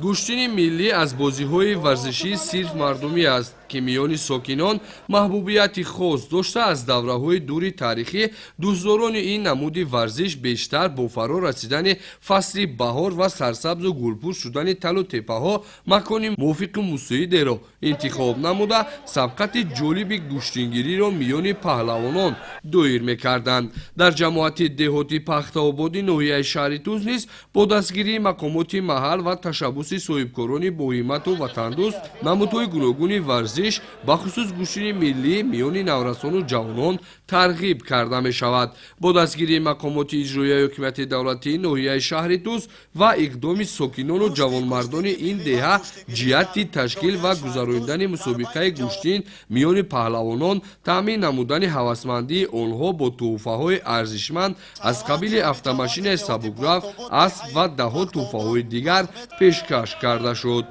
гӯштини миллӣ аз бозиҳои варзишии сирф мардумӣ аст, ки миёни сокинон маҳбубияти хос дошта, аз давраҳои дури таърихӣ дӯстдорони ин намуди варзиш бештар бо фаро расидани фасли баҳор ва сарсабзу гулпӯш шудани талу теппаҳо макони мувофиқу мусоидеро интихоб намуда, сабқати ҷолиби гӯштингириро миёни паҳлавонон доир мекарданд. Дар ҷамоати деҳоти Пахтаободи ноҳияи шаҳри Туз низ бо дастгирии мақомоти маҳал ва ташаббуси соҳибкорони боҳимату ватандӯст намудҳои гуногуни варзиш бахусус гӯштини миллӣ миёни наврасону ҷавонон тарғиб карда мешавад. Бо дастгирии мақомоти иҷроияи ҳокимияти давлатии ноҳияи шаҳри Туз ва иқдоми сокинону ҷавонмардони ин деҳа ҷиҳати ташкил ва гузарондани мусобиқаи гӯштин миёни паҳлавонон таъмин намудани ҳавасмандии онҳо бо тӯҳфаҳои арзишманд аз қабили автомашинаи сабукрав, асп ва даҳо тӯҳфаҳои дигар пешкаш карда шуд.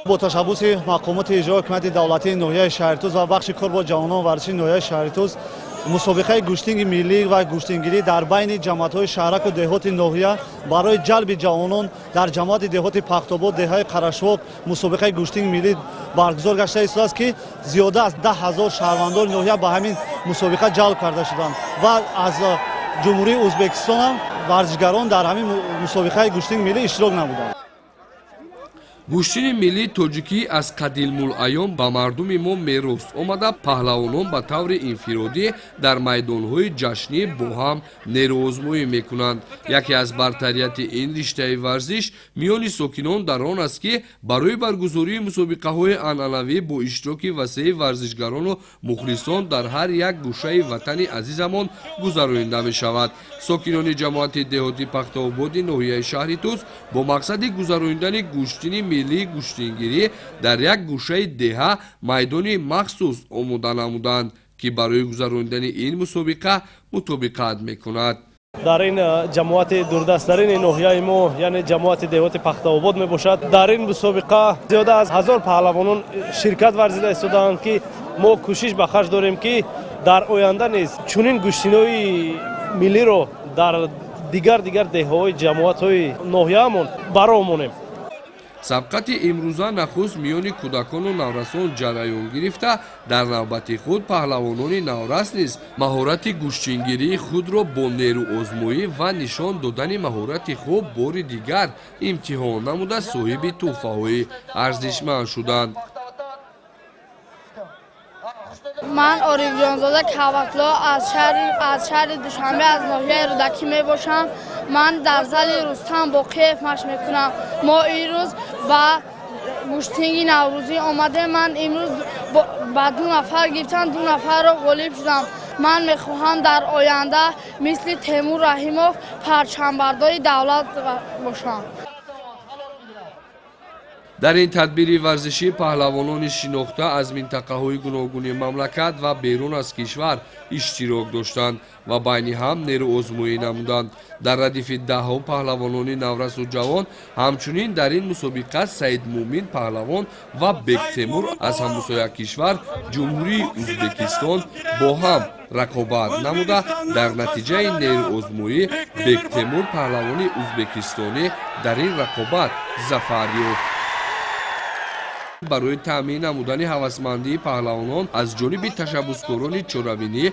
бо ташаббуси мақомоти иҷрои ҳокимияти давлатии ноҳияи шаҳри Туз ва бахши кор бо ҷавонон варзиши ноҳияи шаҳри Туз мусобиқаи гӯштинги миллӣ ва гӯштингирӣ дар байни ҷамоатҳои шаҳраку деҳоти ноҳия барои ҷалби ҷавонон дар ҷамоати деҳоти Пахтобод, деҳаи Қарашвоқ мусобиқаи гӯштинги миллӣ баргузор гашта истодааст, ки зиёда аз 10 000 шаҳрвандони ноҳия ба ҳамин мусобиқа ҷалб карда шуданд ва аз ҷумҳурии Ӯзбекистон ҳам варзишгарон дар ҳамин мусобиқаи гӯштинги миллӣ иштирок намуданд. гӯштини миллии тоҷикӣ аз қадимулайём ба мардуми мо мерос омада, паҳлавонон ба таври инфиродӣ дар майдонҳои ҷашнӣ бо ҳам нерӯозмоӣ мекунанд. Яке аз бартарияти ин риштаи варзиш миёни сокинон дар он аст, ки барои баргузории мусобиқаҳои анъанавӣ бо иштироки васеъи варзишгарону мухлисон дар ҳар як гӯшаи ватани азизамон гузаронида мешавад. Сокинони ҷамоати деҳоти Пахтаободи ноҳияи шаҳри Туз бо мақсади гузарондани гӯштини миллии гӯштингирӣ дар як гӯшаи деҳа майдони махсус омода намуданд, ки барои гузарондани ин мусобиқа мутобиқат мекунад. дар ин ҷамоати дурдастарини ноҳияи мо, яъне ҷамоати деҳоти Пахтаобод мебошад, дар ин мусобиқа зиёда аз 1000 паҳлавонон ширкат варзида истодаанд, ки мо кӯшиш ба харҷ дорем, ки дар оянда низ чунин гӯштинои миллиро дар дигар деҳаҳои ҷамоатҳои ноҳияамон баромонем. сабқати имрӯза нахуст миёни кӯдакону наврасон ҷараён гирифта, дар навбати худ паҳлавонони наврас низ маҳорати гӯштингирии худро бо нерӯозмоӣ ва нишон додани маҳорати хуб бори дигар имтиҳон намуда соҳиби тӯҳфаҳои арзишманд шуданд. ман Орифҷонзода Кавакло аз шаҳри Душанбе аз ноҳияи Рӯдакӣ мебошам. ман дар зали Рустам Боқиев машқ мекунам. мо имрӯз ба гӯштинги наврӯзӣ омадем. ман имрӯз ба 2 нафар гирифтам, 2 нафарро ғолиб шудам. ман мехоҳам дар оянда мисли Темур Раҳимов парчамбардори давлат бошам. дар ин тадбири варзишӣ паҳлавонони шинохта аз минтақаҳои гуногуни мамлакат ва берун аз кишвар иштирок доштанд ва байни ҳам нерӯозмоӣ намуданд. дар радифи даҳҳо паҳлавонони наврасу ҷавон ҳамчунин дар ин мусобиқа Саид Мӯмин паҳлавон ва Бек Темур аз ҳамсоя кишвар ҷумҳурии Ӯзбекистон бо ҳам рақобат намуда, дар натиҷаи нерӯозмоӣ Бек Темур паҳлавони ӯзбекистонӣ дар ин рақобат зафар ёфт. барои таъмин намудани ҳавасмандии паҳлавонон аз ҷониби ташаббускорони чоравинӣ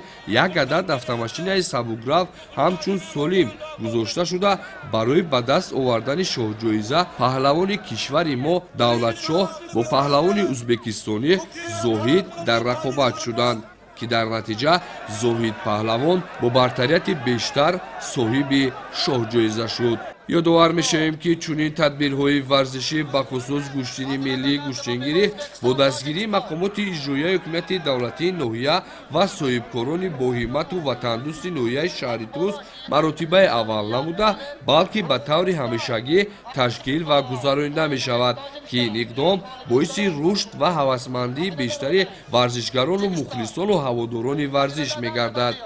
як адад автомашинаи сабукрав ҳамчун солим гузошта шуда, барои ба даст овардани шоҳҷоиза паҳлавони кишвари мо Давлатшоҳ бо паҳлавони ӯзбекистонӣ Зоҳид дар рақобат шуданд, ки дар натиҷа Зоҳид паҳлавон бо бартарияти бештар соҳиби шоҳҷоиза шуд. ёдовар мешавем, ки чунин тадбирҳои варзишӣ бахусус гӯштини миллии гӯштингирӣ бо дастгирии мақомоти иҷроияи ҳокимияти давлатии ноҳия ва соҳибкорони боҳимату ватандӯсти ноҳияи шаҳри Туз маротибаи аввал намуда, балки ба таври ҳамешагӣ ташкил ва гузаронида мешавад, ки ин иқдом боиси рушд ва ҳавасмандии бештари варзишгарону мухлисону ҳаводорони варзиш мегардад.